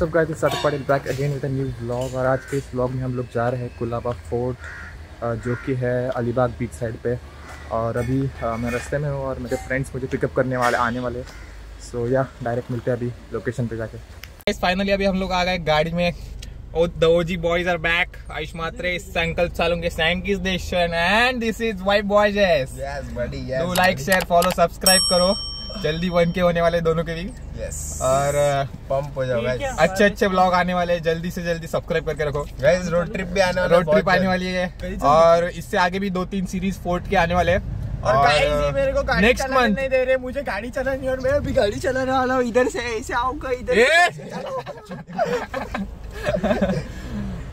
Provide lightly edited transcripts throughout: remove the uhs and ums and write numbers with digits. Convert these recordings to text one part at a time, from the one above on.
WhatsApp guys, it's Sadiq Patil back again with a new vlog. और आज के इस vlog में हम लोग जा रहे हैं कुलाबा फोर्ट, जो कि है अलीबाग बीच साइड पे। और अभी मैं रास्ते में हूँ और मेरे फ्रेंड्स मुझे पिकअप करने वाले आने वाले। सो या डायरेक्ट मिलते हैं अभी लोकेशन पे जाके। फाइनली अभी हम लोग आ गए गाड़ी में। The OG boys are back. Aish Matre, Sankalp Salunge, Sankey Station, and this is Vibe Boys. Yes, buddy. Yes. Do like, share, follow, subscribe करो। जल्दी 1K होने वाले दोनों के भी। Yes. और पंप हो जाओ गाइस। अच्छे ब्लॉग आने वाले हैं, जल्दी से जल्दी सब्सक्राइब करके रखो गाइस। रोड ट्रिप भी आने वाला है, रोड ट्रिप आने वाली है और इससे आगे भी 2-3 सीरीज फोर्ट के आने वाले हैं। और गाइस ये मेरे को गाड़ी नेक्स्ट चलाने मंथ नहीं दे रहे, मुझे गाड़ी चलानी है और मैं अभी गाड़ी चलाने वाला हूँ। इधर से ऐसे आऊंगा, इधर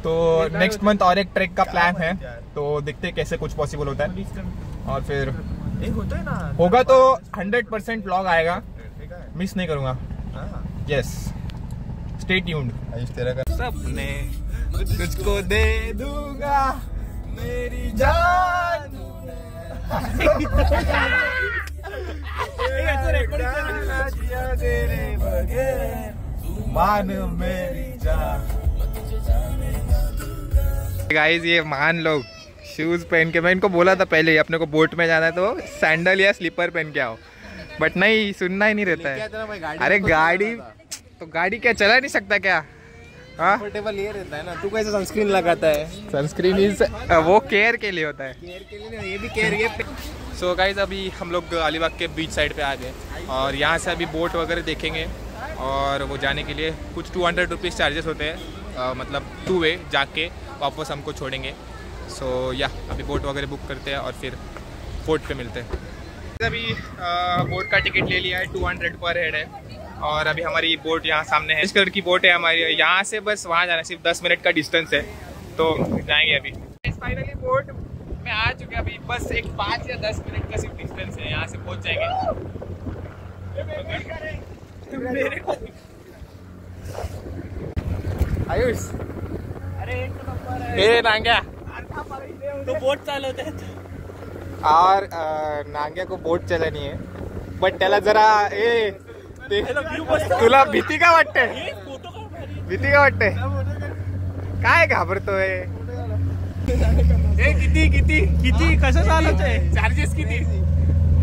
तो नेक्स्ट मंथ और एक ट्रैक का प्लान है, तो देखते हैं कैसे कुछ पॉसिबल होता है। और फिर होता है ना, होगा तो 100% व्लॉग आएगा, मिस नहीं करूंगा। Yes, stay tuned. सपने तुझको दे दूंगा मेरी जान। मान मेरी जान। गाइस ये मान लो, शूज पहन के, मैं इनको बोला था पहले ही अपने को बोट में जाना है तो सैंडल या स्लीपर पहन के आओ, बट नहीं, सुनना ही नहीं रहता है। अरे गाड़ी तो गाड़ी क्या चला नहीं सकता क्या? कंफर्टेबल ये रहता है ना। तू कैसे सनस्क्रीन लगाता है? सनस्क्रीन इज वो केयर के लिए होता है। केयर के लिए नहीं, ये भी केयर ये। सो गाइज अभी हम लोग अलीबाग के बीच साइड पे आ गए और यहाँ से अभी बोट वगैरह देखेंगे। और वो जाने के लिए कुछ 200 रुपीज़ चार्जेस होते हैं, मतलब 2 वे जाके वापस हमको छोड़ेंगे। सो या अभी बोट वगैरह बुक करते हैं और फिर फोर्ट पे मिलते हैं। अभी बोट का टिकट ले लिया है, 200 पर हेड है। और अभी हमारी बोट यहाँ सामने है, इस कलर की बोट है हमारी। यहाँ से बस वहाँ जाना सिर्फ 10 मिनट का डिस्टेंस है, तो जाएंगे अभी। फाइनली बोट में आ चुके हैं, अभी बस एक 5 या 10 मिनट का सिर्फ डिस्टेंस है, यहाँ से पहुँच जाएंगे। आयुष, अरे नांग्या तो बोट चालवते हैं और नांग्या को बोट चलानी है, बट त्याला जरा तुला भीती का वाटते? भीती का वाटते? काय घाबरतोय? किती किती किती कसं चालवतोय? चार्जेस किती?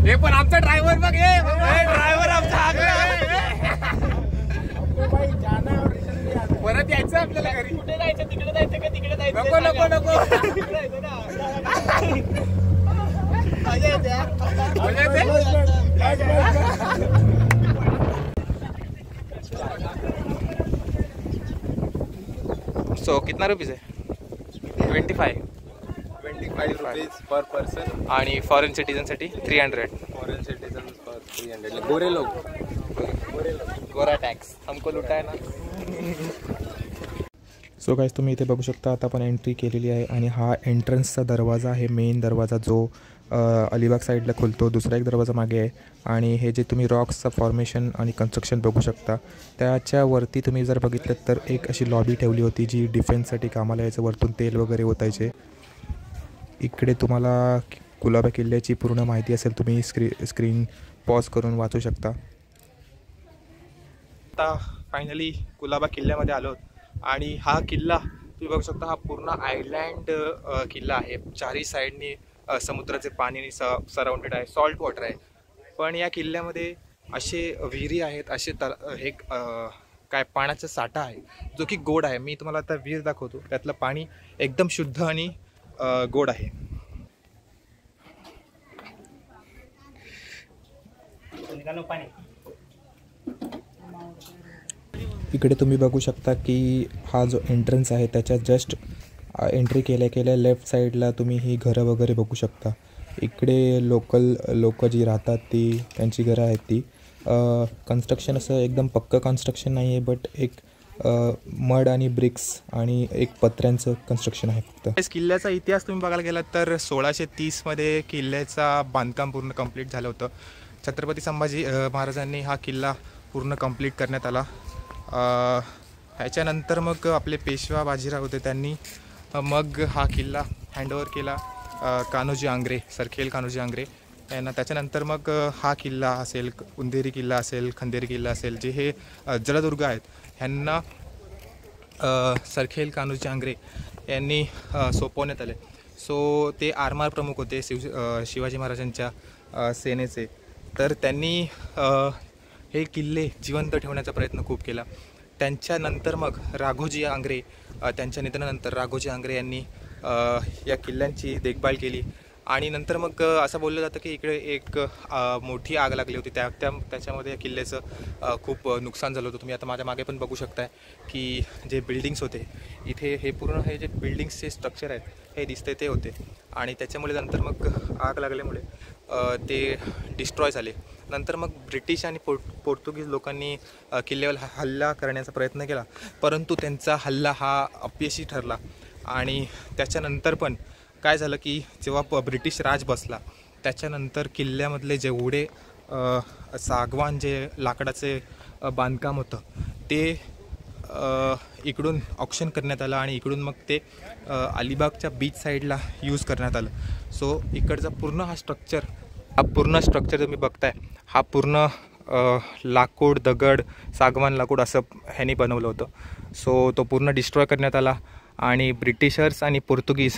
हे पण आमचा ड्रायव्हर बघ, ड्रायव्हर आमचा परत यायचं आपल्याला घरी। कुठे जायचं? तिकडे जायचं का तिकडे जायचं? नको नको नको, सो कितना रुपीज है? 25 रुपीज पर पर्सन। आणि फॉरेन सिटीजन साठी 300। फॉरेन सिटीजन पर 300। गोरे लोग, गोरा टॅक्स हमको लुटा है ना। सो गाइस तुम्ही इथे बघू शकता, आता आपण एंट्री केलेली आहे आणि हा एंट्रन्सचा दरवाजा आहे, मेन दरवाजा जो अलीबाग साईडला खुलतो। दुसरा एक दरवाजा मागे आहे आणि हे जे तुम्ही रॉक्सचं फॉर्मेशन आणि कन्स्ट्रक्शन बघू शकता, त्याच्यावरती तुम्ही जर बघितलं तर एक अशी लॉबी ठेवली होती जी डिफेन्ससाठी कामाला यायचं, वरतून तेल वगैरे ओतायचे। इकडे तुम्हाला कुलाबा किल्ल्याची पूर्ण माहिती असेल, तुम्ही स्क्रीन पॉज करून वाचू शकता। आता फायनली कुलाबा किल्ल्यामध्ये आलो आणि हा किल्ला तुम्ही बघू शकता, हा पूर्ण आयलँड किल्ला आहे। चारही साईडनी समुद्राचे पाणी सराउंडेड आहे, सॉल्ट वॉटर आहे। पण या किल्ल्यामध्ये असे विहिरी आहेत, असे हे काय पाण्याचा साठा आहे जो की गोड आहे। मी तुम्हाला आता विहीर दाखवतो, त्यातलं पाणी एकदम शुद्ध आणि गोड आहे। इकडे तुम्ही बघू शकता की हा जो एंट्रन्स आहे त्याच्या जस्ट एंट्री केल्या लेफ्ट साईडला तुम्ही ही घरं वगैरे बघू शकता। इकडे लोक जी राहतात ती त्यांची घरं आहेत ती कन्स्ट्रक्शन असं एकदम पक्कं कन्स्ट्रक्शन नाही आहे, बट एक मड आणि ब्रिक्स आणि एक पत्र्यांचं कन्स्ट्रक्शन आहे फक्त। किल्ल्याचा इतिहास तुम्ही बघायला गेलात तर 1630 मध्ये किल्ल्याचा बांधकाम पूर्ण कंप्लीट झालं होतं। छत्रपती संभाजी महाराजांनी हा किल्ला पूर्ण कंप्लीट करण्यात आला। ह्याच्यानंतर मग आपले पेशवा बाजीराव होते, त्यांनी मग हा किल्ला हँडओव्हर केला कान्होजी आंग्रे, सरखेल कान्होजी आंग्रे यांना। त्याच्यानंतर मग हा किल्ला असेल, उंदेरी किल्ला असेल, खंदेरी किल्ला असेल, जे हे जलदुर्ग आहेत ह्यांना सरखेल कान्होजी आंग्रे यांनी सोपवण्यात आले. सो ते आरमार प्रमुख होते शिवाजी महाराजांच्या सेनेचे. तर त्यांनी हे किल्ले जिवंत ठेवण्याचा प्रयत्न खूप केला. त्यांच्यानंतर मग राघोजी आंग्रे, त्यांच्या निधनानंतर राघोजी आंग्रे यांनी या किल्ल्यांची देखभाल केली. आणि नंतर मग असं बोललं जातं की इकडे एक मोठी आग लागली होती, त्याच्यामध्ये या किल्ल्याचं खूप नुकसान झालं होतं. तुम्ही आता माझ्या मागे पण बघू शकताय की जे बिल्डिंग्स होते इथे, हे पूर्ण हे जे बिल्डिंग्सचे स्ट्रक्चर आहेत हे दिसते ते होते. आणि त्याच्यामुळे नंतर मग आग लागल्यामुळे ते डिस्ट्रॉय झाले. नंतर मग ब्रिटिश आणि पोर्तुगीज लोकांनी किल्ल्यावर हल्ला करण्याचा प्रयत्न केला, परंतु त्यांचा हल्ला हा अपयशी ठरला. आणि त्याच्यानंतर पण काय झालं की जेव्हा ब्रिटिश राज बसला त्याच्यानंतर किल्ल्यामधले जेवढे सागवान जे लाकडाचे बांधकाम होतं ते इकडून ऑक्शन करण्यात आलं आणि इकडून मग ते अलिबागच्या बीच साईडला यूज करण्यात आलं. सो इकडचा पूर्ण हा स्ट्रक्चर तुम्ही बघताय, हा पूर्ण लाकूड, दगड, सागवान लाकूड असं ह्याने बनवलं होतं. सो तो पूर्ण डिस्ट्रॉय करण्यात आला आणि ब्रिटिशर्स आणि पोर्तुगीज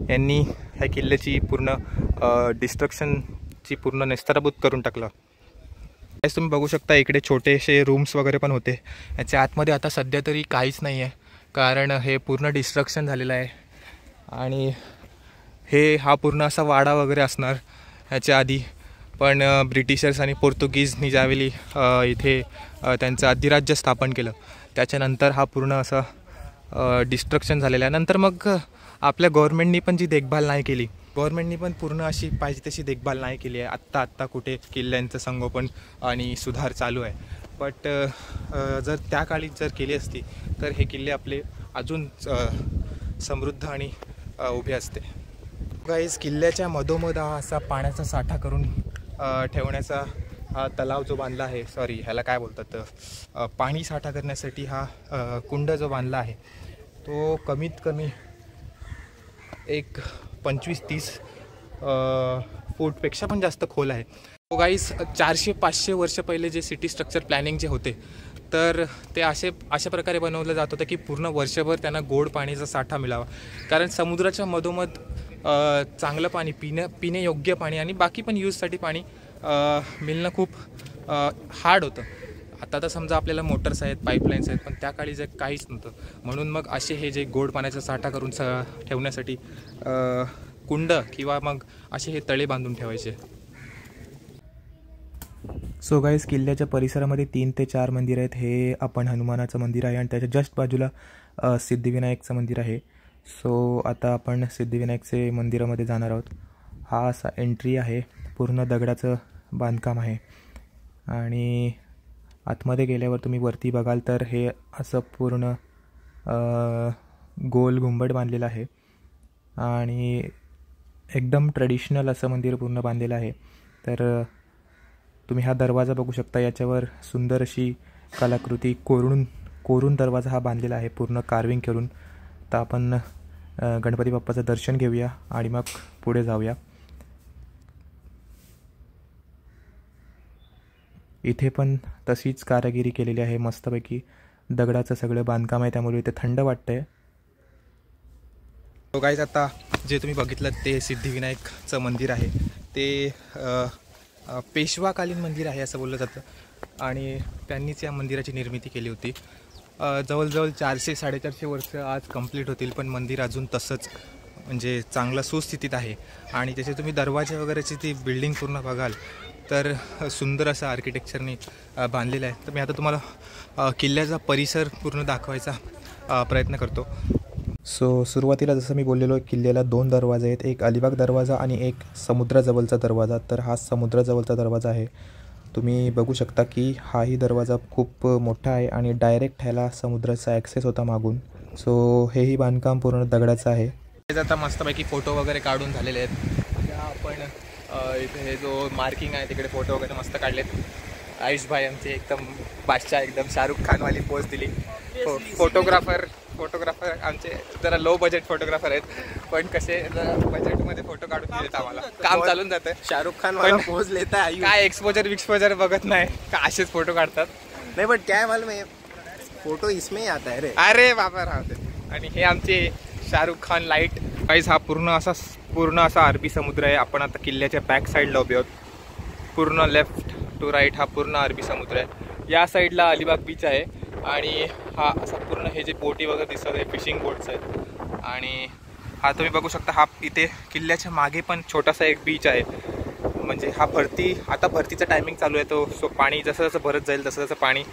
यांनी ह्या किल्ल्याची पूर्ण डिस्ट्रक्शनची पूर्ण नेस्तराभूत करून टाकलं. आज तुम्ही बघू शकता इकडे छोटेसे रूम्स वगैरे पण होते. याच्या आतमध्ये आता सध्या तरी काहीच नाही आहे, कारण हे पूर्ण डिस्ट्रक्शन झालेलं आहे. आणि हा पूर्ण असा वाडा वगैरे असणार ह्याच्या आधी, पण ब्रिटिशर्स आणि पोर्तुगीजनी ज्यावेळी इथे त्यांचं अधिराज्य स्थापन केलं त्याच्यानंतर हा पूर्ण असा डिस्ट्रक्शन झालेलं आहे. नंतर मग आपल्या गव्हर्नमेंटनी पण जी देखभाल नाही केली, गव्हर्नमेंटनी पण पूर्ण अशी पाहिजे तशी देखभाल नाही केली आहे. आत्ता कुठे किल्ल्यांचं संगोपन आणि सुधार चालू आहे. बट जर त्या काळी जर केली असती तर हे किल्ले आपले अजून समृद्ध आणि उभे असते. गाईज, किल्ल्याच्या मधोमध हा असा पाण्याचा साठा करून ठेवण्याचा हा तलाव जो बांधला आहे, ह्याला काय बोलतात, पाणी साठा करण्यासाठी हा कुंड जो बांधला आहे तो कमीत कमी एक 25-30 फूटपेक्षा पण जास्त खोल आहे. तो गाईस 400-500 वर्ष पहिले जे सिटी स्ट्रक्चर प्लॅनिंग जे होते तर ते अशा प्रकारे बनवलं जात होतं की पूर्ण वर्षभर त्यांना गोड पाण्याचा साठा मिळावा. कारण समुद्राच्या मधोमध चांगलं पाणी, पिण्यायोग्य पाणी आणि बाकी पण यूजसाठी पाणी मिळणं खूप हार्ड होतं. आता तर समजा आपल्याला मोटर्स आहेत, पाईपलाईन्स आहेत, पण त्या काळी जे काहीच नव्हतं. म्हणून मग असे हे जे गोड पाण्याचा साठा करून ठेवण्यासाठी कुंड किंवा मग असे हे तळे बांधून ठेवायचे. सो गाईज, किल्ल्याच्या परिसरामध्ये 3 ते 4 मंदिर आहेत. हे आपण हनुमानाचं मंदिर आहे आणि त्याच्या जस्ट बाजूला सिद्धिविनायकचं मंदिर आहे. सो आता आपण सिद्धिविनायकचे मंदिरामध्ये जाणार आहोत. हा असा एंट्री आहे, पूर्ण दगडाचं बांधकाम आहे. आणि आतमध्ये गेल्यावर तुम्ही वरती बघाल तर हे असं पूर्ण गोल घुंबट बांधलेलं आहे आणि एकदम ट्रेडिशनल असं मंदिर पूर्ण बांधलेलं आहे. तर तुम्ही हा दरवाजा बघू शकता, याच्यावर सुंदर अशी कलाकृती कोरून दरवाजा हा बांधलेला आहे, पूर्ण कार्विंग करून. तर आपण गणपती बाप्पाचं दर्शन घेऊया आणि मग पुढे जाऊया. इथे पण तशीच कारागिरी केलेली आहे, मस्तपैकी दगडाचं सगळं बांधकाम आहे, त्यामुळे इथे थंड वाटतंय. तो गाईज, आता जे तुम्ही बघितलं ते सिद्धिविनायकचं मंदिर आहे. ते पेशवाकालीन मंदिर आहे असं बोललं जातं आणि त्यांनीच या मंदिराची निर्मिती केली होती. जवळजवळ 400-450 वर्ष आज कंप्लीट होतील, पण मंदिर अजून तसंच म्हणजे चांगलं सुस्थितीत आहे. आणि त्याचे तुम्ही दरवाजे वगैरेची ती बिल्डिंग पूर्ण बघाल तर सुंदर असं आर्किटेक्चरनी बांधलेलं आहे. तर मी आता तुम्हाला किल्ल्याचा परिसर पूर्ण दाखवायचा प्रयत्न करतो. सो सुरुवातीला जसं मी बोललेलो, किल्ल्याला 2 दरवाजे आहेत, एक अलिबाग दरवाजा आणि एक समुद्राजवळचा दरवाजा. तर हा समुद्राजवळचा दरवाजा आहे. तुम्ही बघू शकता की हाही दरवाजा खूप मोठा आहे आणि डायरेक्ट ह्याला समुद्राचा ॲक्सेस होता मागून. सो हेही बांधकाम पूर्ण दगडाचं आहे. आता मस्तपैकी फोटो वगैरे काढून झालेले आहेत. आपण इथे हे जो मार्किंग आहे तिकडे फोटो वगैरे मस्त काढलेत. आयुष भाई आमचे एकदम बादशाह, एकदम शाहरुख खानवाली पोज दिली. फोटोग्राफर आमचे जरा लो बजेट फोटोग्राफर आहेत, पण कसे जरा बजेटमध्ये फोटो काढून दिलेत आम्हाला. काम चालून जातं. शाहरुख खान वाला पोज लेता है. काय एक्सपोजर बघत नाही का, असेच फोटो काढतात. नाही, पण क्या है मालूम है, फोटो इसमें आता है रे. अरे बाबा राहते. आणि हे आमचे शाहरुख खान लाईट. गाईज हा पूर्ण असा अरबी समुद्र आहे. आपण आता किल्ल्याच्या बॅक साईडला उभे आहोत. पूर्ण लेफ्ट टू राईट हा पूर्ण अरबी समुद्र आहे. या साईडला अलिबाग बीच आहे आणि हा असा पूर्ण हे जे बोटी वगैरे दिसत आहे फिशिंग बोट्स आहेत. आणि हा तुम्ही बघू शकता हा इथे किल्ल्याच्या मागे पण छोटासा एक बीच आहे. म्हणजे हा भरतीचा टायमिंग चालू आहे तो. सो पाणी जसं जसं भरत जाईल तसं जसं पाणी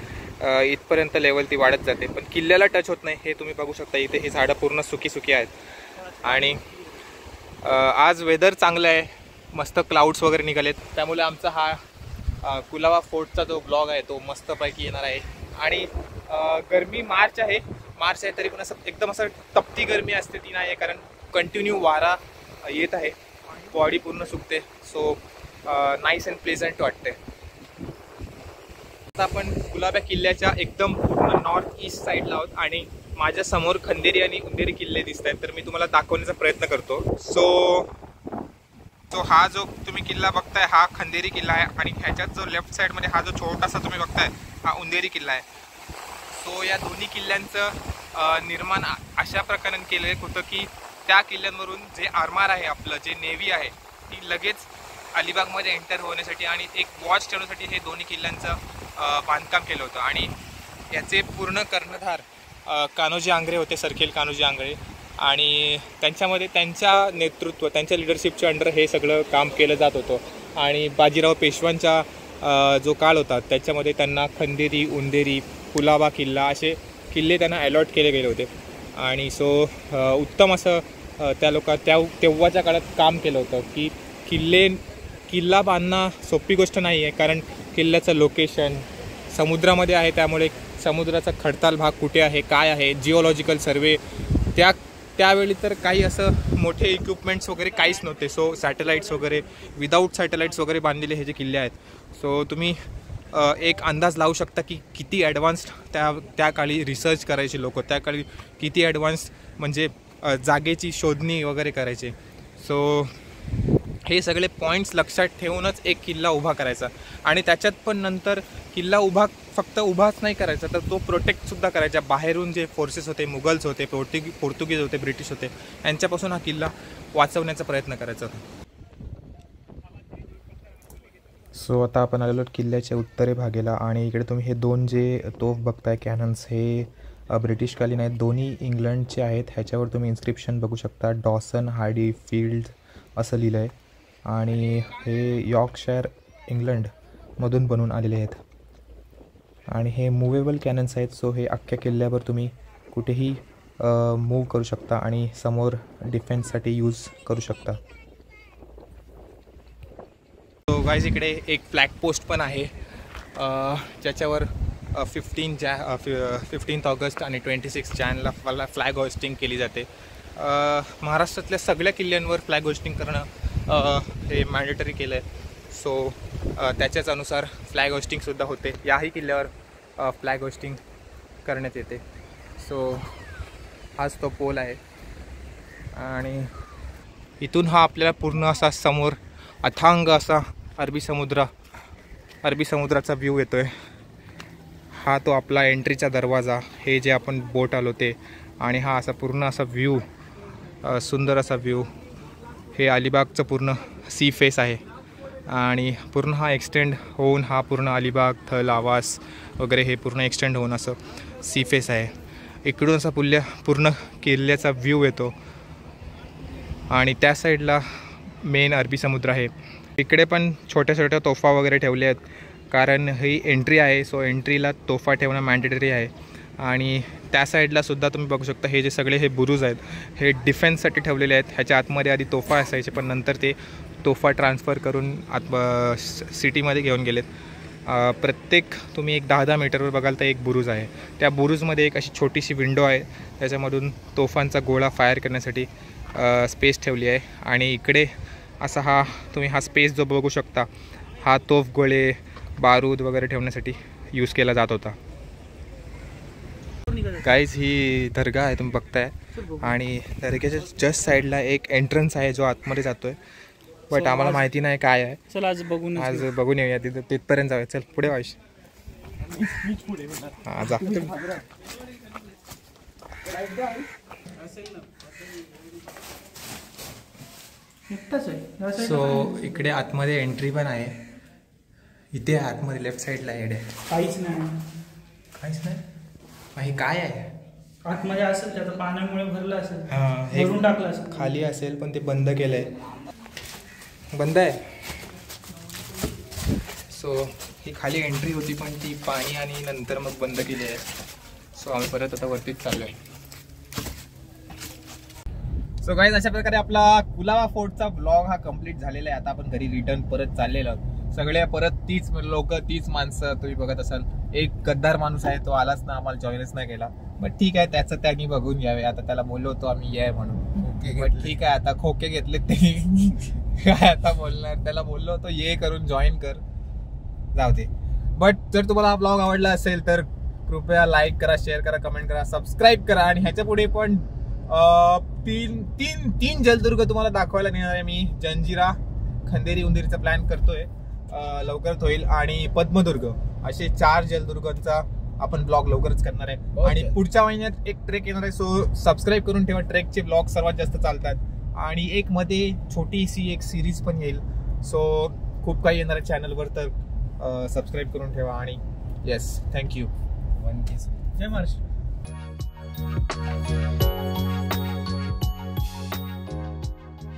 इथपर्यंत लेवल ती वाढत जाते. पण किल्ल्याला टच होत नाही. हे तुम्ही बघू शकता इथे ही झाडं पूर्ण सुकी आहेत. आणि आज वेदर चांगलं आहे. मस्त क्लाउड्स वगैरे निघालेत. त्यामुळे आमचा हा कुलाबा फोर्टचा जो ब्लॉग आहे तो मस्तपैकी येणार आहे. आणि गरमी मार्च आहे तरी पण असं एकदम असं तपती गरमी असते ती नाही आहे. कारण कंटिन्यू वारा येत आहे. बॉडी पूर्ण सुकते. सो नाईस अँड प्लेझंट वाटते. आता आपण कुलाबा किल्ल्याच्या एकदम पूर्ण नॉर्थ ईस्ट साईडला आहोत आणि माझ्या समोर खंदेरी आणि उंदेरी किल्ले दिसत आहेत. तर मी तुम्हाला दाखवण्याचा प्रयत्न करतो. सो हा जो तुम्ही किल्ला बघताय हा खंदेरी किल्ला आहे आणि ह्याच्यात जो लेफ्ट साईडमध्ये हा जो छोटासा तुम्ही बघताय हा उंदेरी किल्ला आहे. सो या दोन्ही किल्ल्यांचं निर्माण अशा प्रकारे केलं होतं की त्या किल्ल्यांवरून जे आरमार आहे आपलं जे नेव्ही आहे ती लगेच अलिबागमध्ये एंटर होण्यासाठी आणि एक वॉच ठेवण्यासाठी हे दोन्ही किल्ल्यांचं बांधकाम केलं होतं. आणि याचे पूर्ण कर्णधार कान्होजी आंग्रे होते, सरखेल कान्होजी आंग्रे. आणि त्यांच्यामध्ये त्यांच्या लिडरशिपच्या अंडर हे सगळं काम केलं जात होतं. आणि बाजीराव पेशवांचा जो काळ होता त्याच्यामध्ये त्यांना खंदेरी, उंदेरी, कुलाबा किल्ला असे किल्ले त्यांना अलॉट केले गेले होते. आणि सो उत्तम असं तेव्हाच्या काळात काम केलं होतं की किल्ला बांधणं सोपी गोष्ट नाही आहे. कारण किल्ल्याचं लोकेशन समुद्रामध्ये आहे. त्यामुळे समुद्राचा खडताल भाग कुठे आहे, काय आहे, जिओलॉजिकल सर्वे त्यावेळी तर काही असं मोठे इक्विपमेंट्स वगैरे काहीच नव्हते. सो सॅटेलाईट्स वगैरे विदाऊट सॅटेलाईट्स वगैरे बांधलेले हे जे किल्ले आहेत. सो तुम्ही एक अंदाज लावू शकता की किती ॲडव्हान्स्ड त्या काळी रिसर्च करायचे लोक. त्या काळी किती ॲडव्हान्स म्हणजे जागेची शोधणी वगैरे करायचे. सो हे सगळे पॉईंट्स लक्षात ठेवूनच एक किल्ला उभा करायचा. आणि त्याच्यात पण नंतर किल्ला फक्त उभाच नाही करायचा तर तो प्रोटेक्टसुद्धा करायचा. बाहेरून जे फोर्सेस होते, मुघल्स होते, पोर्तुगीज होते, ब्रिटिश होते, यांच्यापासून हा किल्ला वाचवण्याचा प्रयत्न करायचा होता. सो आता आपण आलेलो किल्ल्याच्या उत्तरे भागेला आणि इकडे तुम्ही हे दोन जे तोफ बघताय कॅनन्स हे ब्रिटिशकालीन आहेत. दोन्ही इंग्लंडचे आहेत. ह्याच्यावर तुम्ही इन्स्क्रिप्शन बघू शकता. डॉसन हार्डी फील्ड असं लिहिलं आहे. आणि हे यॉर्कशायर इंग्लंडमधून बनवून आलेले आहेत. आणि हे मूवेबल कॅनन्स आहेत. सो हे अख्ख्या किल्ल्यावर तुम्ही कुठेही मूव करू शकता आणि समोर डिफेन्ससाठी यूज करू शकता. सो गाईज इकडे एक फ्लॅग पोस्ट पण आहे ज्याच्यावर 15 ऑगस्ट आणि 26 जॅनला फ्लॅग होस्टिंग केली जाते. महाराष्ट्रातल्या सगळ्या किल्ल्यांवर फ्लॅग होस्टिंग करणं हे मॅन्डेटरी केलं आहे. सो त्याच्याच अनुसार फ्लॅग होस्टिंगसुद्धा होते. याही किल्ल्यावर फ्लॅग होस्टिंग करण्यात येते. सो हाच तो पोल आहे. आणि इथून हा आपल्याला पूर्ण असा समोर अथांग असा अरबी समुद्राचा व्ह्यू येतो आहे. हा तो आपला एंट्रीचा दरवाजा, हे जे आपण बोट आलो ते. आणि हा असा पूर्ण असा व्ह्यू, सुंदर असा व्ह्यू. हे अलिबागचं पूर्ण सी फेस आहे. आणि पूर्ण हा एक्सटेंड होऊन हा पूर्ण अलिबाग, थल, आवास वगैरे हे पूर्ण एक्सटेंड होऊन असं सी फेस आहे. इकडून असा पूर्ण किल्ल्याचा व्ह्यू येतो. आणि त्या साईडला मेन अरबी समुद्र आहे. इकडे पण छोट्या छोट्या तोफा वगैरे ठेवल्या आहेत कारण ही एंट्री आहे. सो एंट्रीला तोफा ठेवणं मॅन्डेटरी आहे. आणि त्या साईडला सुद्धा तुम्ही बघू शकता हे जे सगळे हे बुरुज आहेत हे डिफेन्ससाठी ठेवलेले आहेत. ह्याच्या आतमध्ये आधी तोफा असायचे पण नंतर ते तोफा ट्रान्सफर करून सिटीमध्ये घेऊन गेलेत. प्रत्येक तुम्ही एक 10-10 मीटरवर बघाल तर एक बुरुज आहे. त्या बुरुजमध्ये एक अशी छोटीशी विंडो आहे त्याच्यामधून तोफांचा गोळा फायर करण्यासाठी स्पेस ठेवली आहे. आणि इकडे असा तुम्ही हा स्पेस जो बघू शकता हा तोफ गोळे, बारूद वगैरे ठेवण्यासाठी यूज केला जात होता. गाईज ही दर्गा आहे तुम्ही बघताय. आणि दर्ग्याच्या जस्ट साईडला एक एंट्रन्स आहे जो आतमध्ये जातोय. बट आम्हाला माहिती नाही काय आहे. चल आज बघून येऊया तिथपर्यंत जाऊया. चल पुढे व्हायचं. हां जा. सो इकडे आतमध्ये एंट्री पण आहे. इथे आतमध्ये लेफ्ट साईडला आहे. काहीच नाही. काहीच नाही. हे काय आहे? आतमध्ये असेल ते आता पाण्यामुळे भरलं असेल. हे भरून टाकलं असेल. खाली असेल पण ते बंद केलंय. बंद आहे. सो ही खाली एंट्री होती पण ती पाणी आणि नंतर मग बंद केली आहे. सो आम्ही परत आता वरतीच चाललोय. सो गाईज अशा प्रकारे आपला कुलाबा फोर्टचा ब्लॉग हा कम्प्लीट झालेला आहे. आता आपण घरी रिटर्न परत चाललेलो. सगळे परत तीच लोक, तीच माणसं तुम्ही बघत असाल. एक गद्दार माणूस आहे, तो आलाच ना, आम्हाला जॉईनच नाही केला. बट ठीक आहे, त्याचं त्यांनी बघून घ्यावे. आता त्याला बोललो होतो आम्ही ये म्हणून. बट ठीक आहे, आता खोके घेतले ते काय आता बोलणार. त्याला बोललो होतो ये करून जॉईन कर, जाऊ दे. बट जर तुम्हाला हा ब्लॉग आवडला असेल तर कृपया लाईक करा, शेअर करा, कमेंट करा, सबस्क्राईब करा. आणि ह्याच्या पुढे पण तीन जलदुर्ग तुम्हाला दाखवायला नेणार आहे मी. जंजिरा, खंदेरी, उंदेरीचा प्लॅन करतोय, लवकरच होईल. आणि पद्मदुर्ग, असे 4 जलदुर्गांचा आपण ब्लॉग लवकरच करणार आहे. आणि पुढच्या महिन्यात एक ट्रेक येणार आहे. सो सबस्क्राईब करून ठेवा. ट्रेकचे ब्लॉग सर्वात जास्त चालतात. आणि एक मध्ये छोटीशी एक सिरीज पण येईल. सो खूप काही येणार आहे चॅनलवर, तर सबस्क्राईब करून ठेवा. आणि येस, थँक्यू. जय महाराष्ट्र.